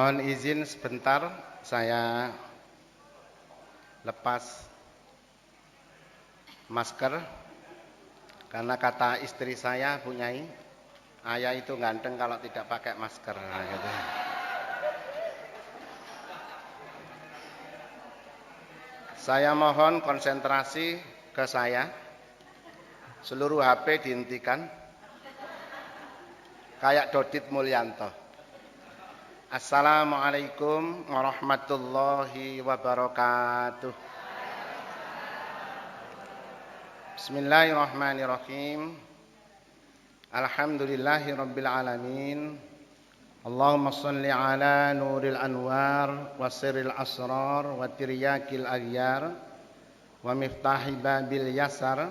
Mohon izin sebentar saya lepas masker karena kata istri saya, Bu Nyai, ayah itu ganteng kalau tidak pakai masker. Nah, gitu. Saya mohon konsentrasi ke saya. Seluruh HP dihentikan. Kayak Dodit Mulyanto. Assalamualaikum warahmatullahi wabarakatuh. Bismillahirrahmanirrahim. Alhamdulillahi rabbil alamin. Allahumma salli ala nuril anwar wa sirril asrar wa tiryakil aghyar wa miftahi babil yasar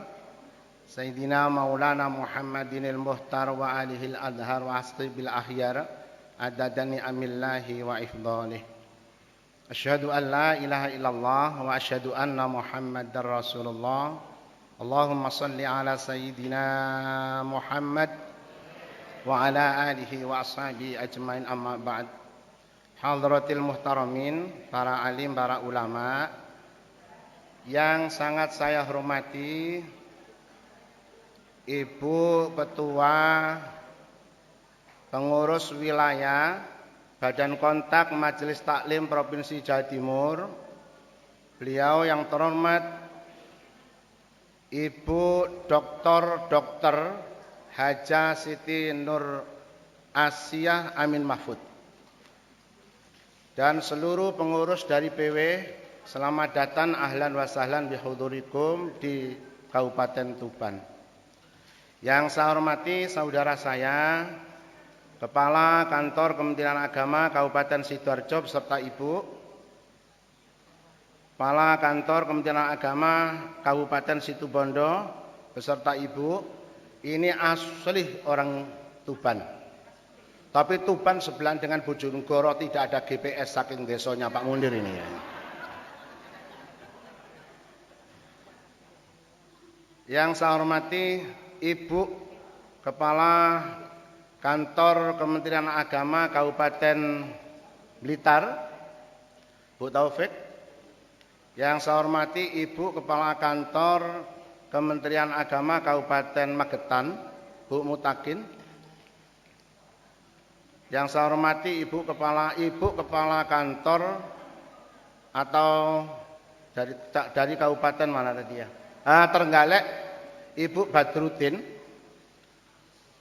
Sayyidina Maulana Muhammadinil Muhtar wa alihil adhar wa asqibil ahyar adadani amillahi wa ifdalih. Asyhadu an la ilaha illallah wa asyhadu anna Muhammadar Rasulullah. Allahumma salli ala Sayyidina Muhammad wa ala alihi wa ashabihi ajmain amma ba'd. Hadratil muhtaramin, para alim, para ulama yang sangat saya hormati, Ibu Ketua Pengurus Wilayah Badan Kontak Majelis Taklim Provinsi Jawa Timur, beliau yang terhormat Ibu Dr. Haja Siti Nur Asiyah Amin Mahfud, dan seluruh pengurus dari PW, selamat datang, ahlan wa sahlan bihudurikum di Kabupaten Tuban. Yang saya hormati saudara saya, Kepala Kantor Kementerian Agama Kabupaten Sidoarjo beserta Ibu, Kepala Kantor Kementerian Agama Kabupaten Situbondo beserta Ibu. Ini asli orang Tuban. Tapi Tuban sebelah dengan Bojonegoro, tidak ada GPS saking desanya Pak Munir ini ya. Yang saya hormati Ibu Kepala Kantor Kementerian Agama Kabupaten Blitar, Bu Taufik. Yang saya hormati Ibu Kepala Kantor Kementerian Agama Kabupaten Magetan, Bu Mutakin. Yang saya hormati Ibu Kepala Kantor atau dari Kabupaten mana tadi ya? Trenggalek, Ibu Badrudin.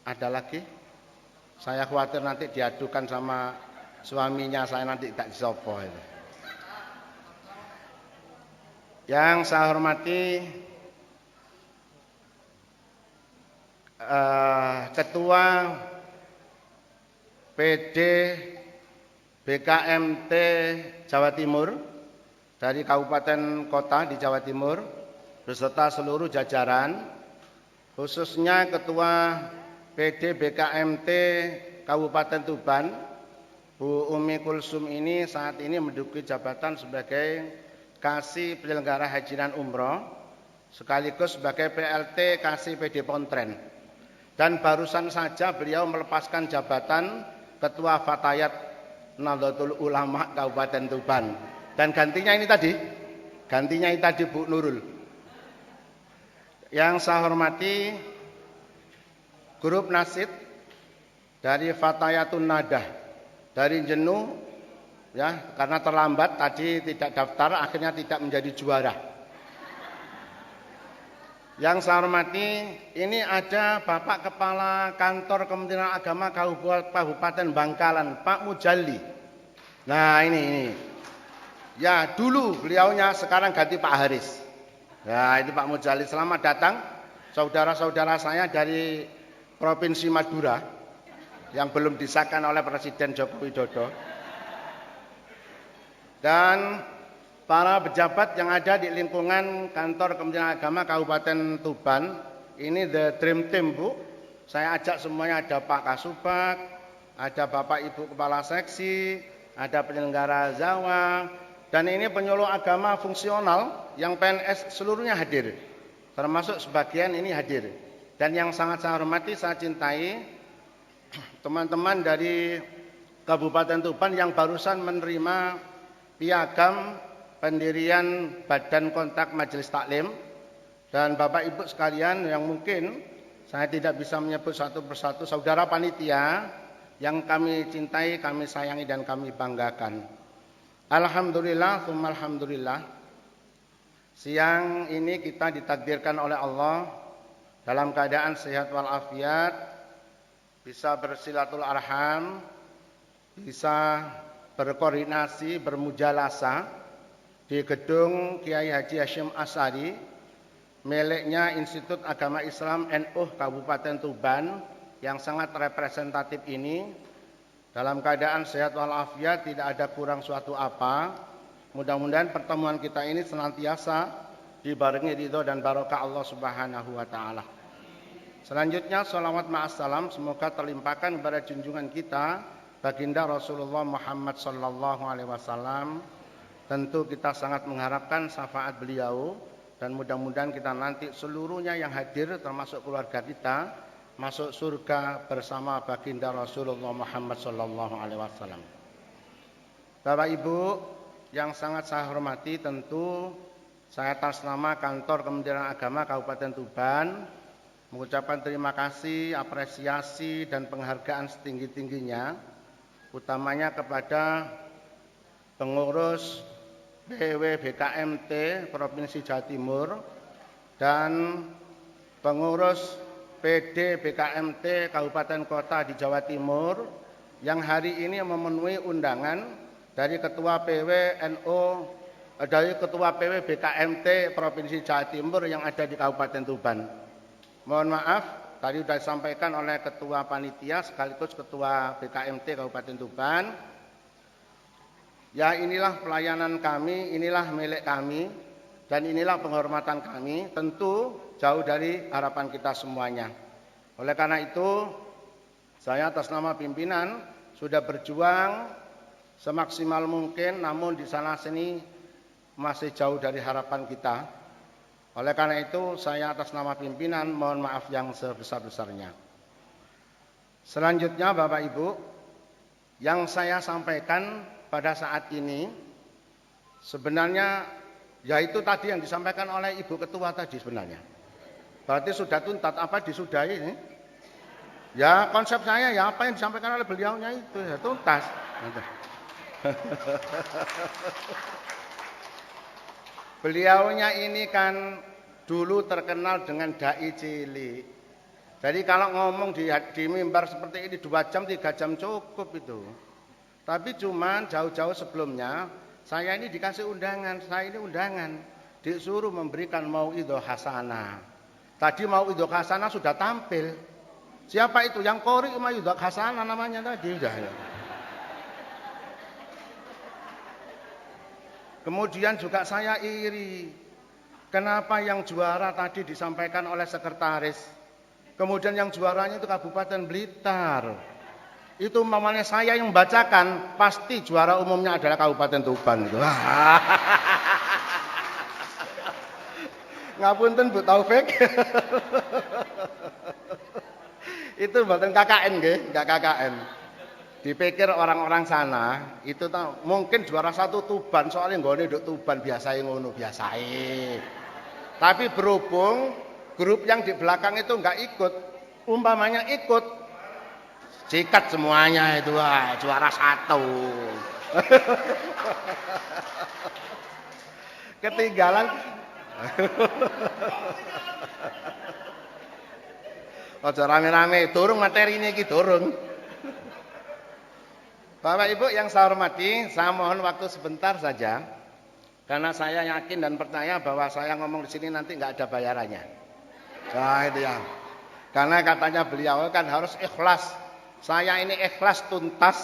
Ada lagi? Saya khawatir nanti diadukan sama suaminya, saya nanti tak disopo itu. Yang saya hormati Ketua PD BKMT Jawa Timur dari kabupaten kota di Jawa Timur beserta seluruh jajaran, khususnya Ketua PD BKMT Kabupaten Tuban, Bu Umi Kulsum ini saat ini menduduki jabatan sebagai Kasih Penyelenggara Haji dan Umroh, sekaligus sebagai PLT Kasih PD Pontren. Dan barusan saja beliau melepaskan jabatan Ketua Fatayat Nahdlatul Ulama Kabupaten Tuban. Dan gantinya ini tadi Bu Nurul. Yang saya hormati Grup Nasid dari Fatayatun Nadah dari Jenuh, ya, karena terlambat tadi tidak daftar, akhirnya tidak menjadi juara. Yang saya hormati, ini ada Bapak Kepala Kantor Kementerian Agama Kabupaten Bangkalan, Pak Mujalli. Nah ini. Ya dulu beliaunya, sekarang ganti Pak Haris. Nah itu Pak Mujalli, selamat datang saudara-saudara saya dari Provinsi Madura yang belum disahkan oleh Presiden Joko Widodo. Dan para pejabat yang ada di lingkungan Kantor Kementerian Agama Kabupaten Tuban, ini the dream team Bu. Saya ajak semuanya, ada Pak Kasubag, ada Bapak Ibu Kepala Seksi, ada penyelenggara Zawa, dan ini penyuluh agama fungsional yang PNS seluruhnya hadir, termasuk sebagian ini hadir. Dan yang sangat saya hormati, saya cintai teman-teman dari Kabupaten Tuban yang barusan menerima piagam pendirian Badan Kontak Majelis Taklim. Dan Bapak Ibu sekalian yang mungkin saya tidak bisa menyebut satu persatu, saudara panitia yang kami cintai, kami sayangi dan kami banggakan. Alhamdulillah, tsumma alhamdulillah. Siang ini kita ditakdirkan oleh Allah dalam keadaan sehat walafiat, bisa bersilaturahim, bisa berkoordinasi, bermujalasa di gedung Kiai Haji Hasyim Asy'ari miliknya Institut Agama Islam NU Kabupaten Tuban yang sangat representatif ini, dalam keadaan sehat walafiat, tidak ada kurang suatu apa. Mudah-mudahan pertemuan kita ini senantiasa dibarengi ridho dan barokah Allah Subhanahu wa taala. Selanjutnya shalawat ma'assalam semoga terlimpahkan kepada junjungan kita baginda Rasulullah Muhammad sallallahu alaihi wasallam. Tentu kita sangat mengharapkan syafaat beliau dan mudah-mudahan kita nanti seluruhnya yang hadir termasuk keluarga kita masuk surga bersama baginda Rasulullah Muhammad sallallahu alaihi wasallam. Bapak Ibu yang sangat saya hormati, tentu saya atas nama Kantor Kementerian Agama Kabupaten Tuban mengucapkan terima kasih, apresiasi dan penghargaan setinggi-tingginya utamanya kepada pengurus PW BKMT Provinsi Jawa Timur dan pengurus PD BKMT Kabupaten Kota di Jawa Timur yang hari ini memenuhi undangan dari Ketua PW NU dari Ketua PW BKMT Provinsi Jawa Timur yang ada di Kabupaten Tuban. Mohon maaf, tadi sudah disampaikan oleh Ketua Panitia sekaligus Ketua BKMT Kabupaten Tuban. Ya, inilah pelayanan kami, inilah milik kami, dan inilah penghormatan kami, tentu jauh dari harapan kita semuanya. Oleh karena itu, saya atas nama pimpinan sudah berjuang semaksimal mungkin, namun di sana sini masih jauh dari harapan kita. Oleh karena itu, saya atas nama pimpinan mohon maaf yang sebesar-besarnya. Selanjutnya Bapak Ibu, yang saya sampaikan pada saat ini sebenarnya yaitu tadi yang disampaikan oleh Ibu Ketua tadi sebenarnya. Berarti sudah tuntas apa disudahi ini? Ya konsep saya ya apa yang disampaikan oleh beliaunya itu ya tuntas. Beliaunya ini kan dulu terkenal dengan dai cilik. Jadi kalau ngomong di mimbar seperti ini 2 jam 3 jam cukup itu. Tapi cuman jauh-jauh sebelumnya saya ini dikasih undangan, saya ini undangan disuruh memberikan mauidhah hasanah. Tadi mauidhah hasanah sudah tampil. Siapa itu yang qori mauidhah hasanah namanya tadi sudah ya. Kemudian juga saya iri. Kenapa yang juara tadi disampaikan oleh sekretaris? Kemudian yang juaranya itu Kabupaten Blitar. Itu mamanya saya yang membacakan, pasti juara umumnya adalah Kabupaten Tuban itu. Ngapunten Bu Taufik. Itu mboten KKN nggih, enggak KKN. Dipikir orang-orang sana itu mungkin juara 1 Tuban, soalnya nggone nduk Tuban biasae ngono biasae. Tapi berhubung grup yang di belakang itu enggak ikut, umpamanya ikut sikat semuanya itu juara 1. Ketinggalan. Aja rame-rame, durung materi ini iki durung. Bapak Ibu yang saya hormati, saya mohon waktu sebentar saja karena saya yakin dan percaya bahwa saya ngomong di sini nanti nggak ada bayarannya. Nah itu ya. Karena katanya beliau kan harus ikhlas. Saya ini ikhlas tuntas,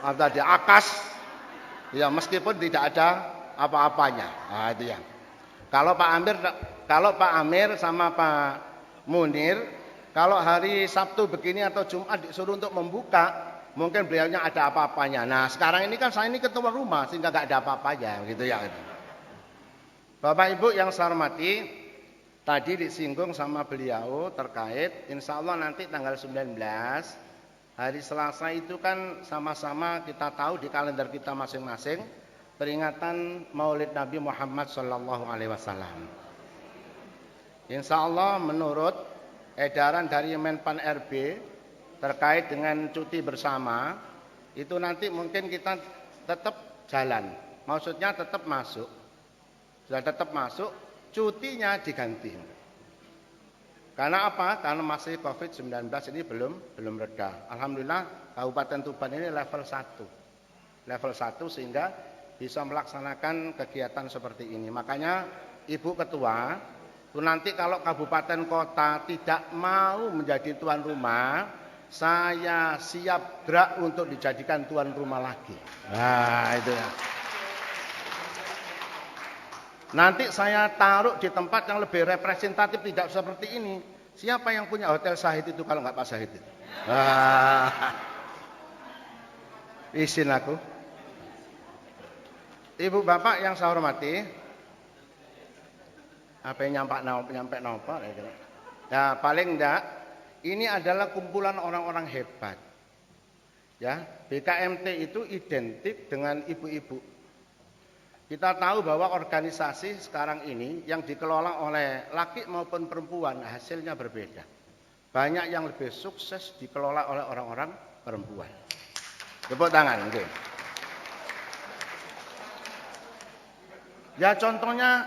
ada di akas, ya meskipun tidak ada apa-apanya. Nah itu ya. Kalau Pak Amir sama Pak Munir, kalau hari Sabtu begini atau Jumat disuruh untuk membuka, mungkin beliaunya ada apa-apanya. Nah sekarang ini kan saya ini ketua rumah sehingga nggak ada apa-apanya, gitu ya. Bapak Ibu yang saya hormati, tadi disinggung sama beliau terkait insya Allah nanti tanggal 19 Hari Selasa itu kan sama-sama kita tahu di kalender kita masing-masing peringatan Maulid Nabi Muhammad sallallahu alaihi wasallam. Insya Allah menurut edaran dari Menpan RB terkait dengan cuti bersama itu nanti mungkin kita tetap jalan. Maksudnya tetap masuk. Sudah tetap masuk, cutinya diganti. Karena apa? Karena masih COVID-19 ini belum reda. Alhamdulillah Kabupaten Tuban ini level 1. Level 1 sehingga bisa melaksanakan kegiatan seperti ini. Makanya Ibu Ketua, itu nanti kalau kabupaten kota tidak mau menjadi tuan rumah, saya siap gerak untuk dijadikan tuan rumah lagi. Nah, itu ya. Nanti saya taruh di tempat yang lebih representatif, tidak seperti ini. Siapa yang punya hotel Syahid itu kalau nggak Pak Syahid itu? Izin aku. Ibu Bapak yang saya hormati, apa yang nyampe nopo? Ya paling enggak, ini adalah kumpulan orang-orang hebat. Ya, BKMT itu identik dengan ibu-ibu. Kita tahu bahwa organisasi sekarang ini yang dikelola oleh laki maupun perempuan hasilnya berbeda. Banyak yang lebih sukses dikelola oleh orang-orang perempuan. Tepuk tangan, oke. Ya contohnya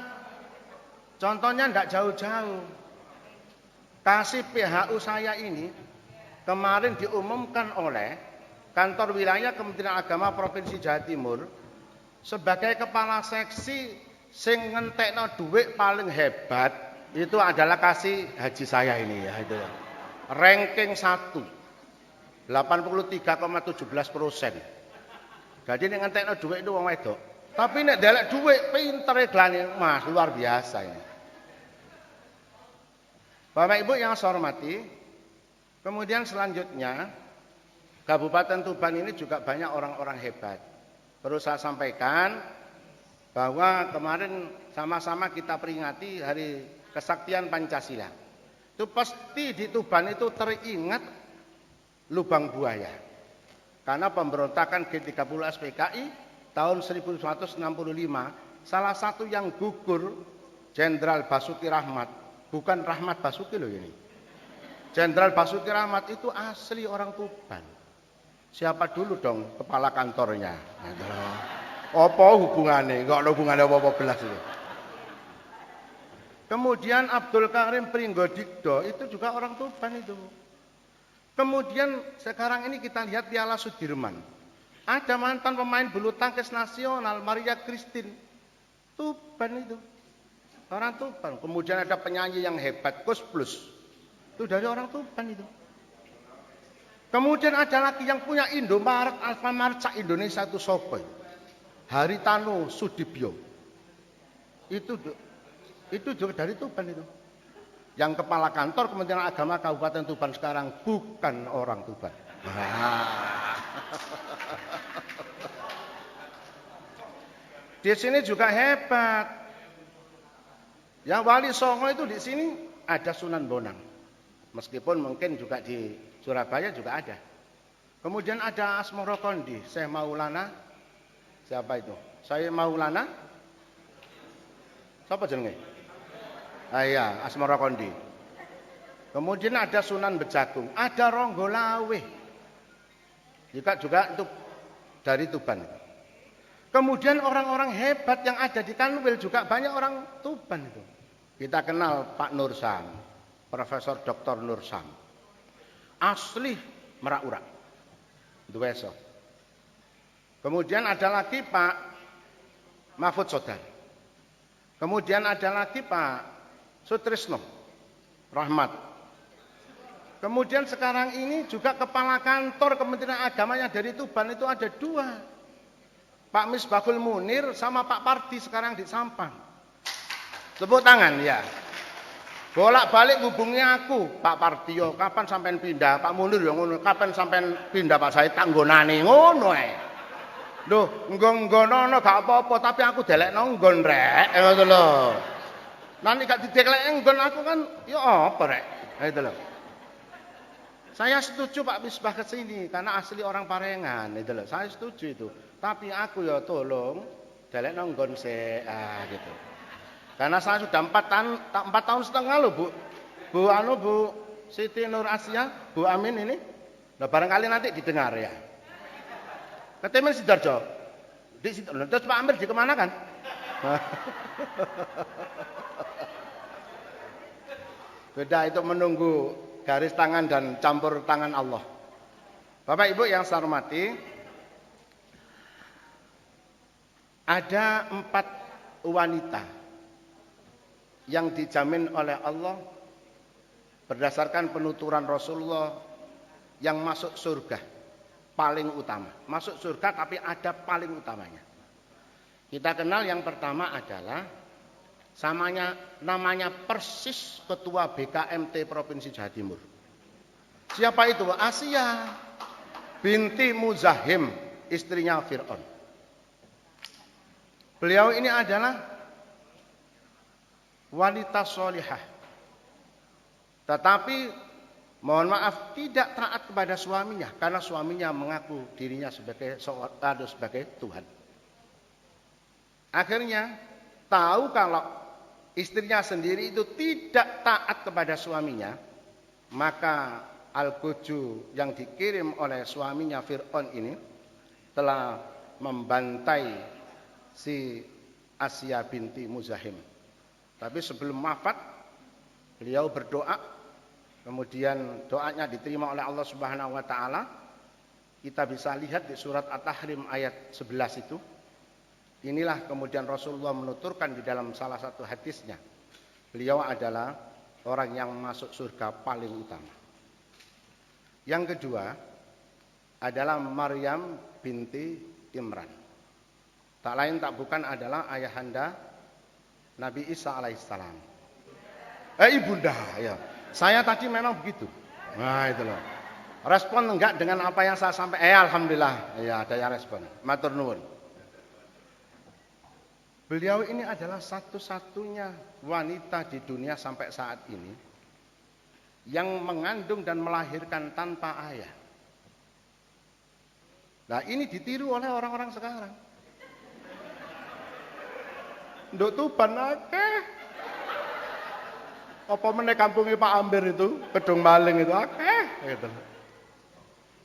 enggak jauh-jauh. Kasih PHU saya ini kemarin diumumkan oleh Kantor Wilayah Kementerian Agama Provinsi Jawa Timur sebagai kepala seksi sing ngentekno dhuwit paling hebat itu adalah kasih haji saya ini ya itu. Ranking 1. 83,17%. Jadi nek ngentekno dhuwit itu wong wedok. Tapi nek delek dhuwit pintere glane Mas, luar biasa ini. Bapak Ibu yang saya hormati, kemudian selanjutnya Kabupaten Tuban ini juga banyak orang-orang hebat. Perlu saya sampaikan bahwa kemarin sama-sama kita peringati Hari Kesaktian Pancasila. Itu pasti di Tuban itu teringat Lubang Buaya. Karena pemberontakan G30 SPKI tahun 1965, salah satu yang gugur Jenderal Basuki Rahmat. Bukan Rahmat Basuki loh ini. Jenderal Basuki Rahmat itu asli orang Tuban. Siapa dulu dong kepala kantornya? Apa hubungannya? Enggak ada hubungannya apa-apa belas itu. Kemudian Abdul Karim Pringgodikdo itu juga orang Tuban itu. Kemudian sekarang ini kita lihat Piala Sudirman. Ada mantan pemain bulu tangkis nasional Maria Christine. Tuban itu. Orang Tuban. Kemudian ada penyanyi yang hebat Kus Plus. Itu dari orang Tuban itu. Kemudian ada lagi yang punya Indomaret, Alfamart Indonesia itu sopo? Haritano Sudibyo. Itu juga dari Tuban itu. Yang kepala kantor Kementerian Agama Kabupaten Tuban sekarang bukan orang Tuban. Di sini juga hebat. Yang Wali Songo itu di sini ada Sunan Bonang. Meskipun mungkin juga di Surabaya juga ada. Kemudian ada Asmoro Kondi, Syekh Maulana. Siapa itu? Saya Maulana. Siapa jenenge? Iya, Asmoro Kondi. Kemudian ada Sunan Bejagung, ada Ronggo Lawe. Juga itu dari Tuban. Kemudian orang-orang hebat yang ada di Kanwil juga banyak orang Tuban itu. Kita kenal Pak Nur Sam, Profesor Dr. Nur Sam. Asli Merak Urak. Duweso. Kemudian ada lagi Pak Mahfud Sodar. Kemudian ada lagi Pak Sutrisno Rahmat. Kemudian sekarang ini juga kepala kantor Kementerian Agamanya dari Tuban itu ada 2. Pak Misbahul Munir sama Pak Pardi sekarang di Sampang. Tepuk tangan ya. Bolak-balik hubungi aku, Pak Partio, kapan sampean pindah? Pak Munir ya ngono, kapan sampean pindah Pak Said tak nggonane ngono ae. Lho, nggon-nggonono gak apa-apa, tapi aku delekno nggon rek, ngono lho. Nanti gak dideklek nggon aku kan ya apa rek? Itu lho. Saya setuju Pak Misbah ke sini karena asli orang Parengan itu loh. Saya setuju itu. Tapi aku ya tolong delek nonggon gitu. Karena saya sudah 4 tahun setengah loh Bu. Bu Siti Nur Asia, Bu Amin ini. Nah barangkali nanti didengar ya. Ketemu Sidoarjo. Di situ. Terus Pak Amir di kemana kan? Beda itu menunggu garis tangan dan campur tangan Allah. Bapak Ibu yang saya hormati, ada 4 wanita yang dijamin oleh Allah berdasarkan penuturan Rasulullah yang masuk surga paling utama. Masuk surga tapi ada paling utamanya. Kita kenal yang pertama adalah namanya persis Ketua BKMT Provinsi Jawa Timur. Siapa itu? Asia binti Muzahim, istrinya Fir'aun. Beliau ini adalah wanita solihah. Tetapi mohon maaf tidak taat kepada suaminya karena suaminya mengaku dirinya sebagai Tuhan. Akhirnya tahu kalau istrinya sendiri itu tidak taat kepada suaminya, maka Al-Quju yang dikirim oleh suaminya Fir'aun ini telah membantai si Asia binti Muzahim. Tapi sebelum wafat beliau berdoa, kemudian doanya diterima oleh Allah Subhanahu wa taala. Kita bisa lihat di surat At-Tahrim ayat 11 itu. Inilah kemudian Rasulullah menuturkan di dalam salah satu hadisnya. Beliau adalah orang yang masuk surga paling utama. Yang kedua adalah Maryam binti Imran. Tak lain tak bukan adalah ayahanda Nabi Isa alaihissalam. Ibunda ya. Saya tadi memang begitu. Nah itu loh. Respon enggak dengan apa yang saya sampaikan? Alhamdulillah. Ya ada yang respon. Matur nuwun. Beliau ini adalah satu-satunya wanita di dunia sampai saat ini yang mengandung dan melahirkan tanpa ayah. Nah ini ditiru oleh orang-orang sekarang. Nduk Tuban akeh. Apa meneh kampungnya Pak Amir itu, Kedung Maling itu akeh gitu.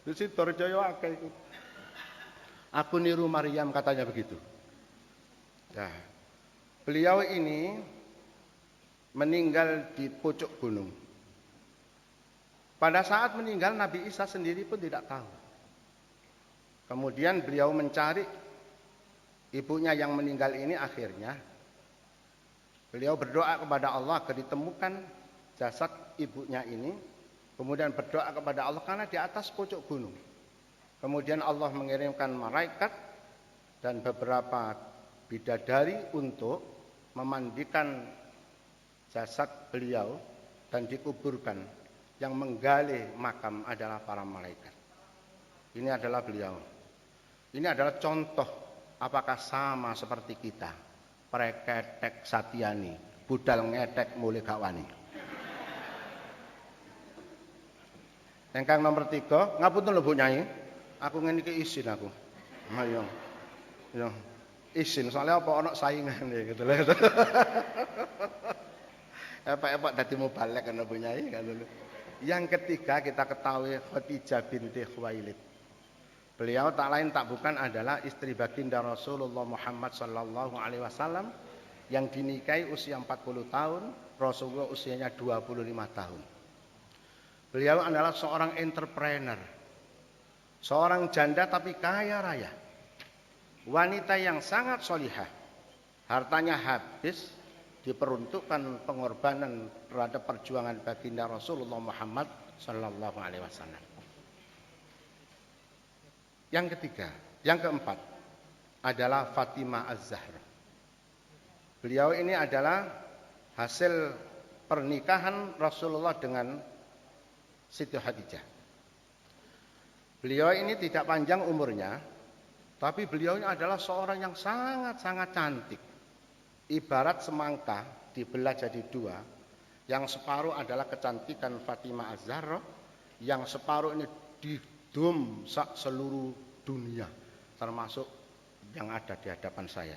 Di Sidoarjo akeh itu. Aku niru Maryam katanya begitu. Nah, beliau ini meninggal di pucuk gunung. Pada saat meninggal Nabi Isa sendiri pun tidak tahu. Kemudian beliau mencari ibunya yang meninggal ini, akhirnya beliau berdoa kepada Allah agar ditemukan jasad ibunya ini. Kemudian berdoa kepada Allah karena di atas pucuk gunung. Kemudian Allah mengirimkan malaikat dan beberapa bidadari untuk memandikan jasad beliau dan dikuburkan. Yang menggali makam adalah para malaikat. Ini adalah beliau. Ini adalah contoh apakah sama seperti kita. Preketek Satyani, budal ngetek mulai gawani. Engkang nomor 3, ngapunten lho Bu Nyai. Aku ngene iki izin aku. Ayo. Yo. Izin soalnya apa ana saingan gitu lho. Apa-apa dadi mubalek ana Bu Nyai kan lho. Yang ketiga kita ketahui Khadijah binti Khuwailid. Beliau tak lain tak bukan adalah istri baginda Rasulullah Muhammad sallallahu alaihi wasallam yang dinikahi usia 40 tahun, Rasulullah usianya 25 tahun. Beliau adalah seorang entrepreneur. Seorang janda tapi kaya raya. Wanita yang sangat solihah. Hartanya habis diperuntukkan pengorbanan terhadap perjuangan baginda Rasulullah Muhammad sallallahu alaihi wasallam. Yang ketiga, yang keempat adalah Fatimah Az-Zahra. Beliau ini adalah hasil pernikahan Rasulullah dengan Siti Khadijah. Beliau ini tidak panjang umurnya, tapi beliau ini adalah seorang yang sangat-sangat cantik. Ibarat semangka dibelah jadi dua, yang separuh adalah kecantikan Fatimah Az-Zahra, yang separuh ini didum sak seluruh dunia, termasuk yang ada di hadapan saya.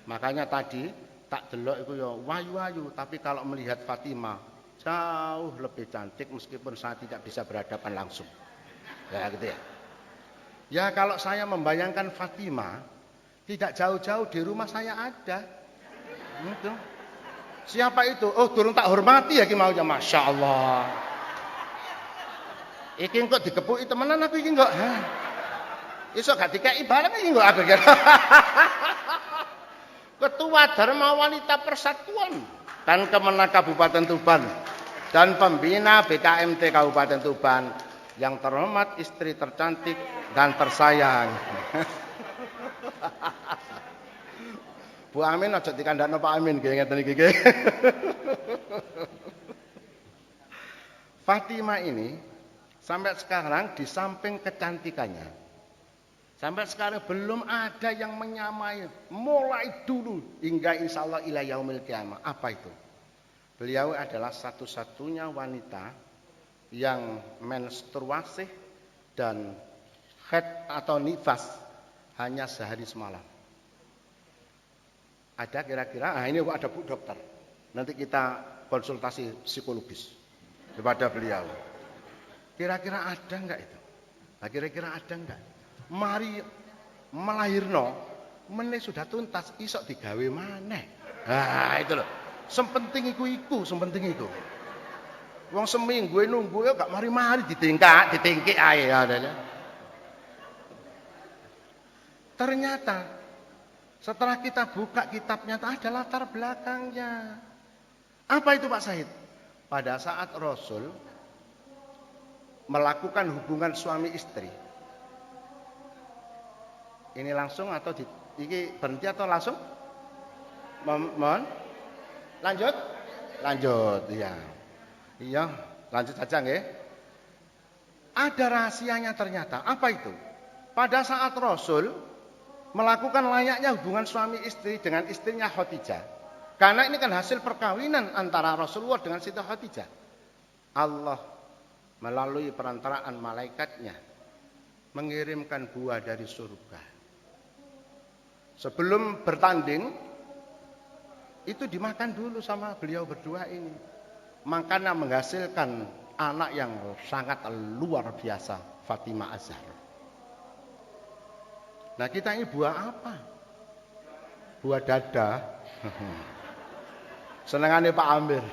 Makanya tadi tak delok itu ya wayu-wayu, tapi kalau melihat Fatimah jauh lebih cantik meskipun saya tidak bisa berhadapan langsung. Ya gitu ya. Ya kalau saya membayangkan Fatimah tidak jauh-jauh di rumah saya ada. Gitu. Siapa itu? Oh, durung tak hormati ya ki mau ya, Masya Allah. Iki kok dikepuki temenan aku iki kok. Iso gak dikei bareng iki kok aku. Ketua Dharma Wanita Persatuan dan Kemenak Kabupaten Tuban dan pembina BKMT Kabupaten Tuban yang terhormat istri tercantik dan tersayang. Bu Amin aja dikandakno Pak Amin nggih ngeten iki nggih. Fatimah ini sampai sekarang di samping kecantikannya, sampai sekarang belum ada yang menyamai mulai dulu hingga insya Allah ila yaumil qiyamah. Apa itu? Beliau adalah satu-satunya wanita yang menstruasi dan haid atau nifas hanya sehari semalam. Ada kira-kira, ini ada Bu Dokter. Nanti kita konsultasi psikologis kepada beliau. Kira-kira ada enggak itu? Nah, kira-kira ada enggak? Mari melahirno meneh sudah tuntas isok digawe maneh. Nah itu loh. Sempenting iku sempenting iku. Wong seminggu nunggu ya gak mari-mari ditingkik ae ya. Ternyata setelah kita buka kitabnya ada latar belakangnya. Apa itu Pak Said? Pada saat Rasul melakukan hubungan suami istri, ini langsung atau ini berhenti atau langsung? Mohon. Lanjut, iya. Iya, lanjut saja nggih. Ada rahasianya ternyata. Apa itu? Pada saat Rasul melakukan layaknya hubungan suami istri dengan istrinya Khadijah. Karena ini kan hasil perkawinan antara Rasulullah dengan Siti Khadijah. Allah melalui perantaraan malaikatnya mengirimkan buah dari surga. Sebelum bertanding itu dimakan dulu sama beliau berdua ini. Makanya menghasilkan anak yang sangat luar biasa, Fatimah Az-Zahra. Nah kita ini buah apa? Buah dada. Senengannya Pak Amir.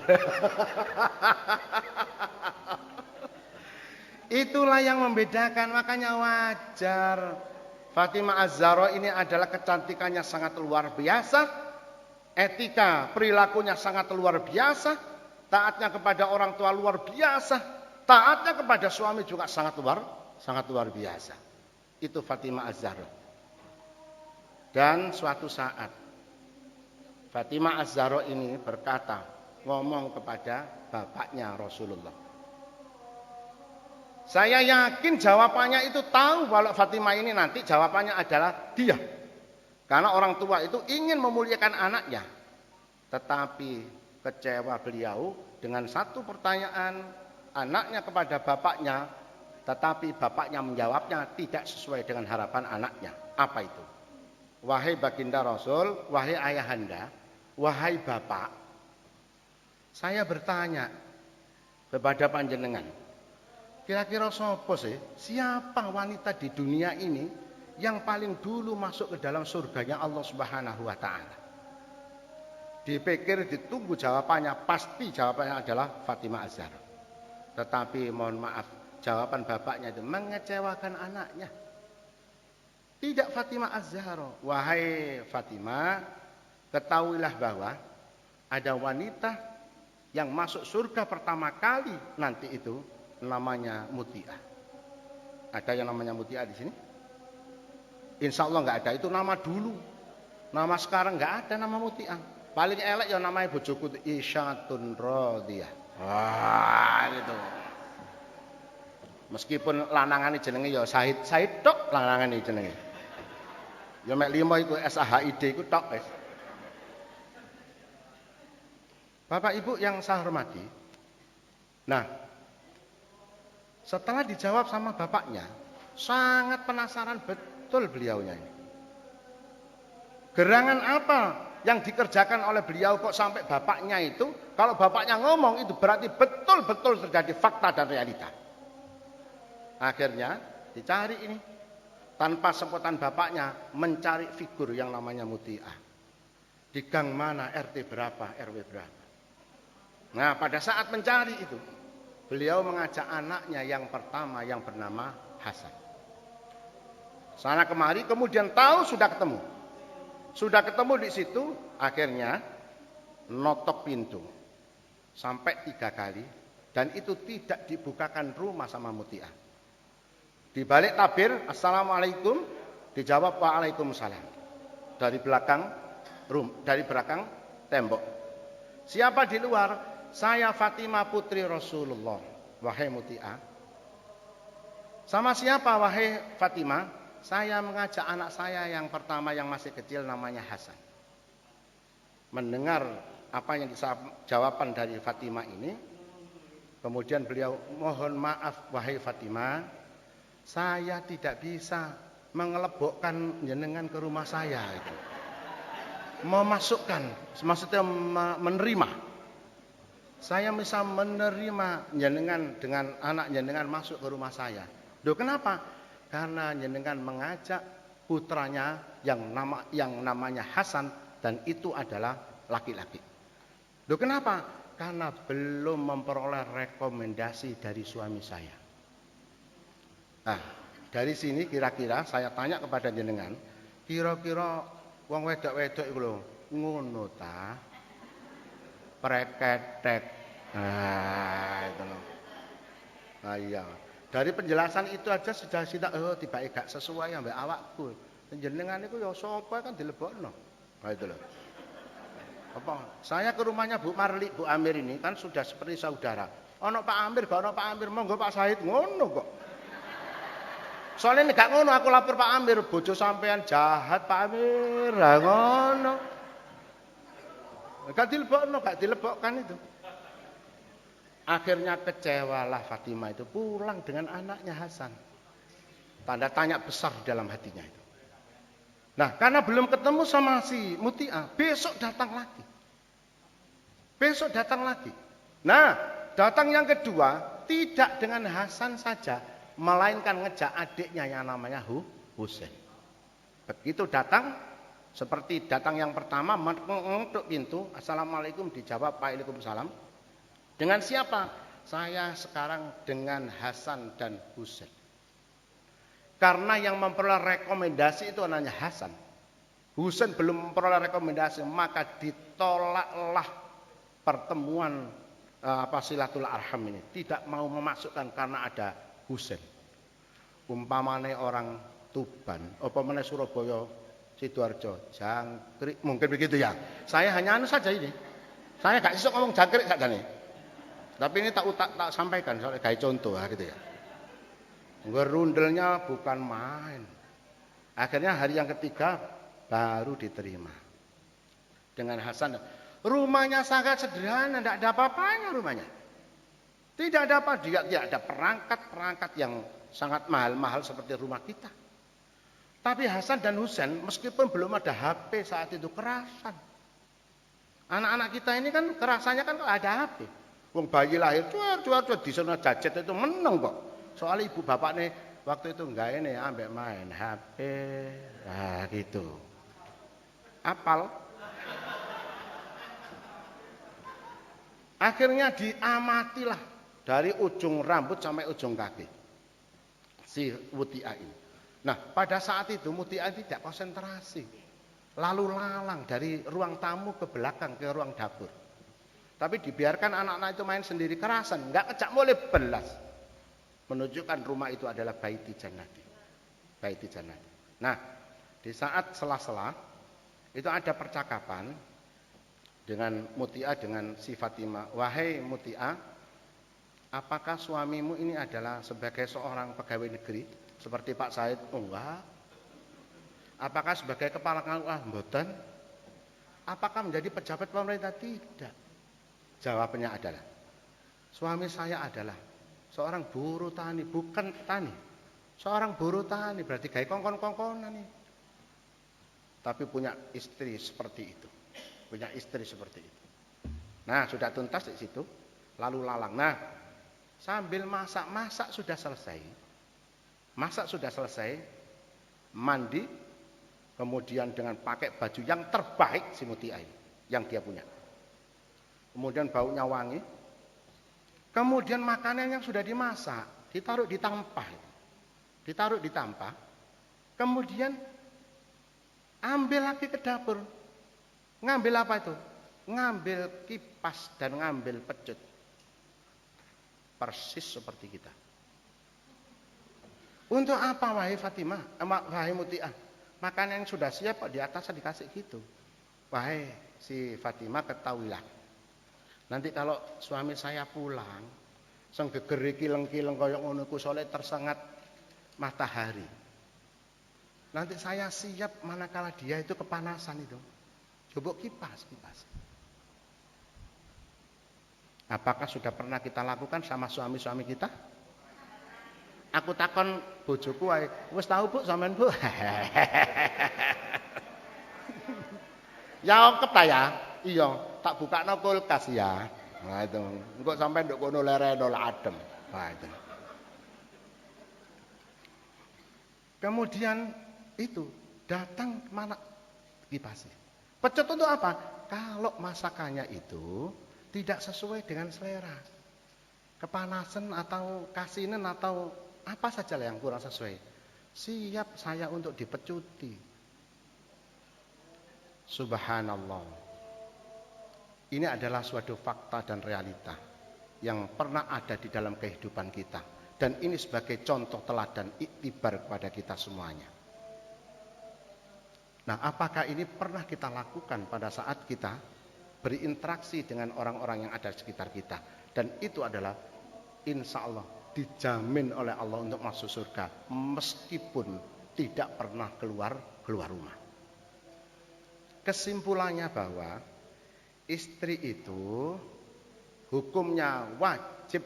Itulah yang membedakan, makanya wajar. Fatimah Az-Zahra ini adalah kecantikannya sangat luar biasa, etika perilakunya sangat luar biasa, taatnya kepada orang tua luar biasa, taatnya kepada suami juga sangat luar biasa. Itu Fatimah Az-Zahra. Dan suatu saat Fatimah Az-Zahra ini berkata, ngomong kepada bapaknya Rasulullah. Saya yakin jawabannya itu tahu kalau Fatimah ini nanti jawabannya adalah dia. Karena orang tua itu ingin memuliakan anaknya. Tetapi kecewa beliau dengan satu pertanyaan anaknya kepada bapaknya. Tetapi bapaknya menjawabnya tidak sesuai dengan harapan anaknya. Apa itu? Wahai baginda Rasul, wahai ayahanda, wahai bapak. Saya bertanya kepada panjenengan. Kira-kira siapa sih? Siapa wanita di dunia ini yang paling dulu masuk ke dalam surganya Allah Subhanahu wa taala? Dipikir, ditunggu jawabannya, pasti jawabannya adalah Fatimah Az-Zahra. Tetapi mohon maaf, jawaban bapaknya itu mengecewakan anaknya. Tidak Fatimah Az-Zahra. Wahai Fatimah, ketahuilah bahwa ada wanita yang masuk surga pertama kali nanti itu namanya Muti'ah. Ada yang namanya Muti'ah di sini? Insya Allah nggak ada. Itu nama dulu. Nama sekarang nggak ada nama Muti'ah. Paling elek ya namanya bojoku Isyatun Radiyah. Wah, gitu. Meskipun lanangane jenenge ya Said tok lanangane jenenge. Ya mek 5 iku SAHID iku tok wis. Bapak Ibu yang saya hormati. Nah, Setelah dijawab sama bapaknya, sangat penasaran betul beliaunya ini. Gerangan apa yang dikerjakan oleh beliau kok sampai bapaknya itu, kalau bapaknya ngomong itu berarti betul-betul terjadi fakta dan realita. Akhirnya dicari ini. Tanpa sempotan bapaknya mencari figur yang namanya Muti'ah. Di gang mana, RT berapa, RW berapa. Nah, pada saat mencari itu, beliau mengajak anaknya yang pertama yang bernama Hasan. Sana kemari, kemudian tahu sudah ketemu. Sudah ketemu di situ, akhirnya notok pintu. Sampai 3 kali, dan itu tidak dibukakan rumah sama Muti'ah. Di balik tabir, assalamualaikum, dijawab waalaikumsalam. Dari belakang tembok. Siapa di luar? Saya Fatimah putri Rasulullah. Wahai Muti'ah. Sama siapa wahai Fatimah? Saya mengajak anak saya yang pertama yang masih kecil namanya Hasan. Mendengar apa yang jawaban dari Fatimah ini, kemudian beliau mohon maaf wahai Fatimah, saya tidak bisa mengelebokkan jenengan ke rumah saya itu. Memasukkan, maksudnya menerima. Saya bisa menerima jenengan dengan anak jenengan masuk ke rumah saya. Loh kenapa? Karena jenengan mengajak putranya yang namanya Hasan dan itu adalah laki-laki. Loh kenapa? Karena belum memperoleh rekomendasi dari suami saya. Nah, dari sini kira-kira saya tanya kepada jenengan, kira-kira wong wedok-wedok iku lho ngono ta? Preketek. Nah, itu loh. Nah, iya. Dari penjelasan itu aja sudah tibake gak sesuai ambek awakku. Jenengan niku ya sapa kan dilebokno. Nah, itu loh. Apa? Saya ke rumahnya Bu Marli, Bu Amir ini kan sudah seperti saudara. Ono Pak Amir, gak ono Pak Amir, monggo Pak Said ngono kok. Soalnya ini gak ngono, aku lapor Pak Amir, bojo sampean jahat Pak Amir, lah ngono. Gak dilebokkan itu. Akhirnya kecewalah Fatimah itu pulang dengan anaknya Hasan. Tanda tanya besar dalam hatinya itu. Nah, karena belum ketemu sama si Muti'ah, besok datang lagi. Nah, datang yang kedua, tidak dengan Hasan saja, melainkan ngejak adiknya yang namanya Husain. Begitu datang, seperti datang yang pertama, mengetuk pintu, assalamualaikum, dijawab waalaikumsalam. Dengan siapa? Saya sekarang dengan Hasan dan Husain. Karena yang memperoleh rekomendasi itu namanya Hasan. Husain belum memperoleh rekomendasi, maka ditolaklah pertemuan silatul arham ini. Tidak mau memasukkan karena ada Husain. Umpamane orang Tuban, umpamane Surabaya, Sidoarjo, Jangkrik, mungkin begitu ya. Saya hanya saja ini. Saya gak iso ngomong Jangkrik sakjane. Tapi ini tak sampaikan soalnya kayak contoh gitu ya. Ngerundelnya bukan main. Akhirnya hari yang ketiga baru diterima. Dengan Hasan. Rumahnya sangat sederhana, tidak ada apa-apanya rumahnya. Tidak ada apa, tidak ada perangkat-perangkat yang sangat mahal-mahal seperti rumah kita. Tapi Hasan dan Husain meskipun belum ada HP saat itu kerasan. Anak-anak kita ini kan kerasannya kan kalau ada HP. Wong bayi lahir cuar di sana jajet itu meneng kok. Soalnya ibu bapaknya waktu itu enggak ini ambek main HP. Nah gitu. Apal. Akhirnya diamatilah dari ujung rambut sampai ujung kaki si Muti'ah ini. Nah pada saat itu Muti'ah tidak konsentrasi, lalu lalang dari ruang tamu ke belakang ke ruang dapur. Tapi dibiarkan anak-anak itu main sendiri kerasan, nggak kecak mulai belas, menunjukkan rumah itu adalah baiti jannati. Nah di saat sela-sela itu ada percakapan dengan Muti'ah dengan si Fatimah. Wahai Muti'ah, apakah suamimu ini adalah sebagai seorang pegawai negeri seperti Pak Said? Oh, enggak. Apakah sebagai kepala kantor? Mboten. Apakah menjadi pejabat pemerintah? Tidak. Jawabannya adalah suami saya adalah seorang buruh tani, bukan tani. Seorang buruh tani berarti gawe kongkon-kongkonan nih. Tapi punya istri seperti itu. Punya istri seperti itu. Nah, sudah tuntas di situ. Lalu lalang. Nah, sambil masak sudah selesai. Masak sudah selesai. Mandi. Kemudian dengan pakai baju yang terbaik si Mutia ini. Yang dia punya. Kemudian baunya wangi. Kemudian makanan yang sudah dimasak. Ditaruh di tampah. Ditaruh di tampah. Kemudian ambil lagi ke dapur. Ngambil apa itu? Ngambil kipas dan ngambil pecut. Persis seperti kita. Untuk apa wahai Fatimah? Wahai Mutiah? Makanan yang sudah siap di atas dikasih gitu. Wahai si Fatimah, ketahuilah. Nanti kalau suami saya pulang, sing gegeri kileng-kileng kaya ngono ku soleh tersengat matahari. Nanti saya siap manakala dia itu kepanasan itu. Coba kipas. Apakah sudah pernah kita lakukan sama suami-suami kita? Aku takon bojoku wae, wis tahu Bu sampean Bu? Ya ongkep ta ya? Iya, tak bukakno kulkas ya. Nah itu, engko sampean nduk kono lereno adem. Nah itu. Kemudian itu datang mana kipasnya. Pecut untuk apa? Kalau masakannya itu tidak sesuai dengan selera. Kepanasan atau kasinan atau apa saja yang kurang sesuai. Siap saya untuk dipecuti. Subhanallah. Ini adalah suatu fakta dan realita yang pernah ada di dalam kehidupan kita. Dan ini sebagai contoh teladan iktibar kepada kita semuanya. Nah, apakah ini pernah kita lakukan pada saat kita berinteraksi dengan orang-orang yang ada di sekitar kita? Dan itu adalah insya Allah dijamin oleh Allah untuk masuk surga meskipun tidak pernah keluar rumah. Kesimpulannya bahwa istri itu hukumnya wajib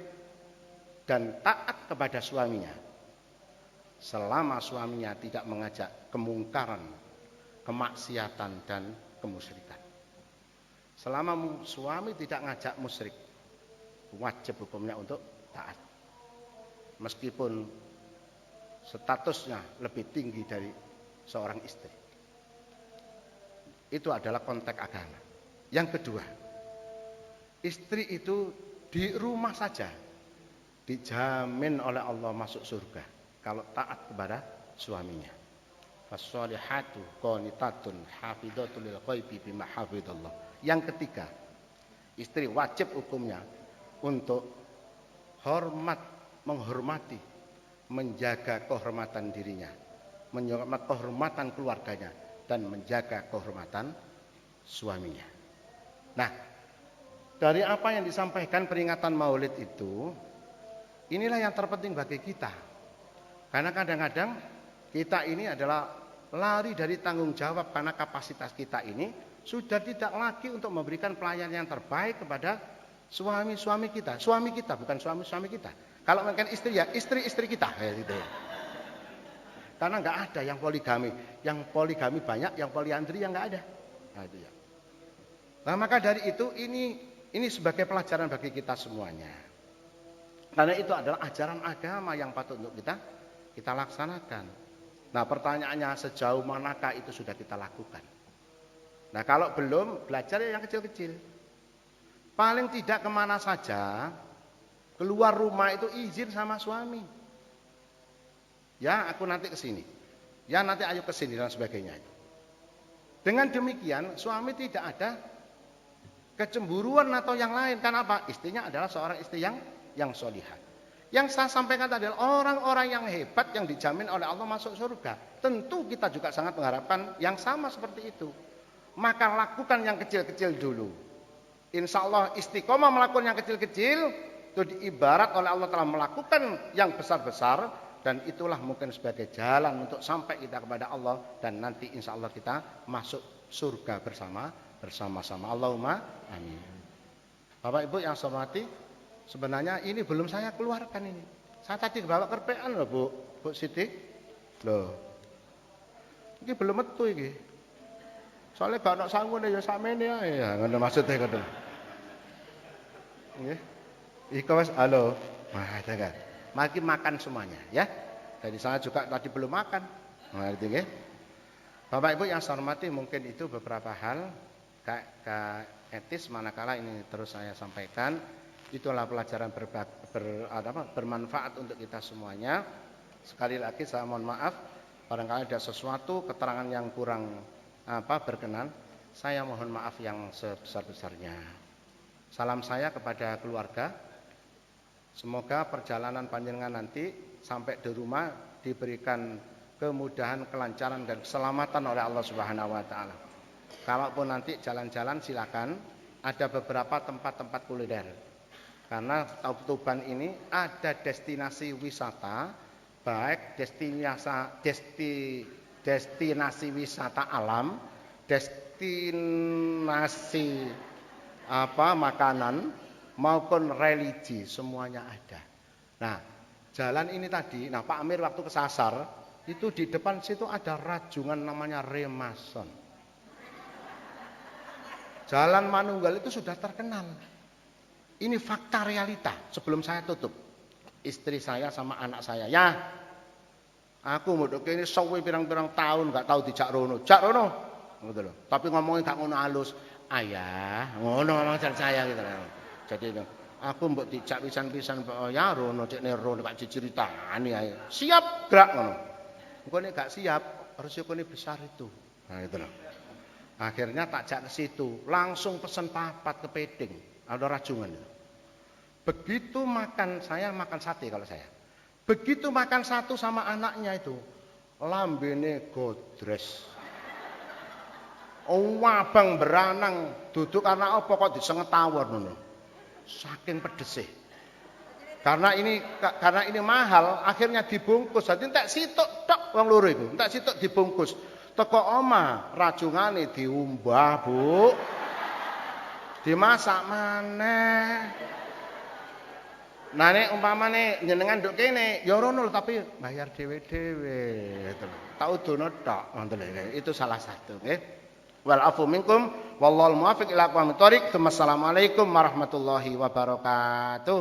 dan taat kepada suaminya selama suaminya tidak mengajak kemungkaran, kemaksiatan dan kemusyrikan. Selama suami tidak ngajak musyrik, wajib hukumnya untuk taat. Meskipun statusnya lebih tinggi dari seorang istri. Itu adalah konteks agama. Yang kedua, istri itu di rumah saja dijamin oleh Allah masuk surga kalau taat kepada suaminya. Fasholihatu qanitatun hafidhatul lil ghaibi bima hafidhallah. Yang ketiga, istri wajib hukumnya untuk menghormati, menjaga kehormatan dirinya, menjaga kehormatan keluarganya dan menjaga kehormatan suaminya. Nah, dari apa yang disampaikan peringatan Maulid itu, inilah yang terpenting bagi kita. Karena kadang-kadang kita ini adalah lari dari tanggung jawab karena kapasitas kita ini sudah tidak lagi untuk memberikan pelayanan yang terbaik kepada suami-suami kita. Suami kita, bukan suami-suami kita. Kalau mungkin istri ya istri-istri kita. Gitu. Karena nggak ada yang poligami. Yang poligami banyak, yang poliandri yang nggak ada. Nah, itu ya. Nah, maka dari itu ini sebagai pelajaran bagi kita semuanya. Karena itu adalah ajaran agama yang patut untuk kita laksanakan. Nah, pertanyaannya sejauh manakah itu sudah kita lakukan? Nah, kalau belum, belajar yang kecil-kecil. Paling tidak kemana saja, keluar rumah itu izin sama suami. Ya, aku nanti ke sini. Ya, nanti ayo ke sini dan sebagainya. Dengan demikian, suami tidak ada kecemburuan atau yang lain. Karena apa? Istrinya adalah seorang istri yang solihah. Yang saya sampaikan tadi adalah orang-orang yang hebat yang dijamin oleh Allah masuk surga. Tentu kita juga sangat mengharapkan yang sama seperti itu. Maka lakukan yang kecil-kecil dulu. Insya Allah istiqomah melakukan yang kecil-kecil itu diibarat oleh Allah telah melakukan yang besar-besar, dan itulah mungkin sebagai jalan untuk sampai kita kepada Allah dan nanti insya Allah kita masuk surga bersama-sama. Allahumma amin. Bapak Ibu yang saya hormati, sebenarnya ini belum saya keluarkan ini. Saya tadi bawa kerpean loh Bu Siti. Loh. Ini belum metu iki. Soalnya gak ono sangune ya sakmene ae ya, ngono maksudnya ngono. Nggih. Iko wis halo. Wah, kan. Mari makan semuanya ya. Jadi saya juga tadi belum makan. Nah, itu nggih. Bapak Ibu yang saya hormati, mungkin itu beberapa hal etis manakala ini terus saya sampaikan. Itulah pelajaran bermanfaat untuk kita semuanya. Sekali lagi saya mohon maaf barangkali ada sesuatu keterangan yang kurang berkenan. Saya mohon maaf yang sebesar-besarnya. Salam saya kepada keluarga. Semoga perjalanan panjenengan nanti sampai di rumah diberikan kemudahan, kelancaran dan keselamatan oleh Allah Subhanahu wa taala. Kalaupun nanti jalan-jalan silakan, ada beberapa tempat-tempat kuliner. Karena Tuban ini ada destinasi wisata, baik destinasi wisata alam, destinasi makanan maupun religi, semuanya ada. Nah, jalan ini tadi, Pak Amir waktu kesasar itu di depan situ ada rajungan namanya Remason. Jalan Manunggal itu sudah terkenal. Ini fakta realita. Sebelum saya tutup, istri saya sama anak saya, ya, aku mau ini sawi pirang-pirang tahun nggak tahu dijak rono, gitu loh. Tapi ngomongnya gak ngono halus, ayah, ngono ngomong saya gitu loh. Jadi aku mbok dijak pisan-pisan ya rono cek rono Pak diceritani ae. Siap gerak ngono. Engko nek gak siap resikonya besar itu. Nah gitu loh. Akhirnya tak jak ke situ, langsung pesen papat kepiting, ada rajungan itu. Begitu makan, saya makan sate kalau saya. Begitu makan satu sama anaknya itu, lambene godres. Wabang beranang, duduk anak apa kok disenget tawon ngono. Saking pedesih. Karena ini mahal, akhirnya dibungkus. Dadi entek situk tok wong loro iku, entek situk dibungkus. Teko omah rajungane diumbah, Bu. Dimasak maneh. Nah nek umpamane jenengan nduk kene ya rono tapi bayar dhewe-dhewe gitu lho. Tak udono tok ngoten lho. Itu salah satu nggih. Wal afu minkum wallahul muwaffiq ila aqwamit thoriq. Assalamualaikum warahmatullahi wabarakatuh.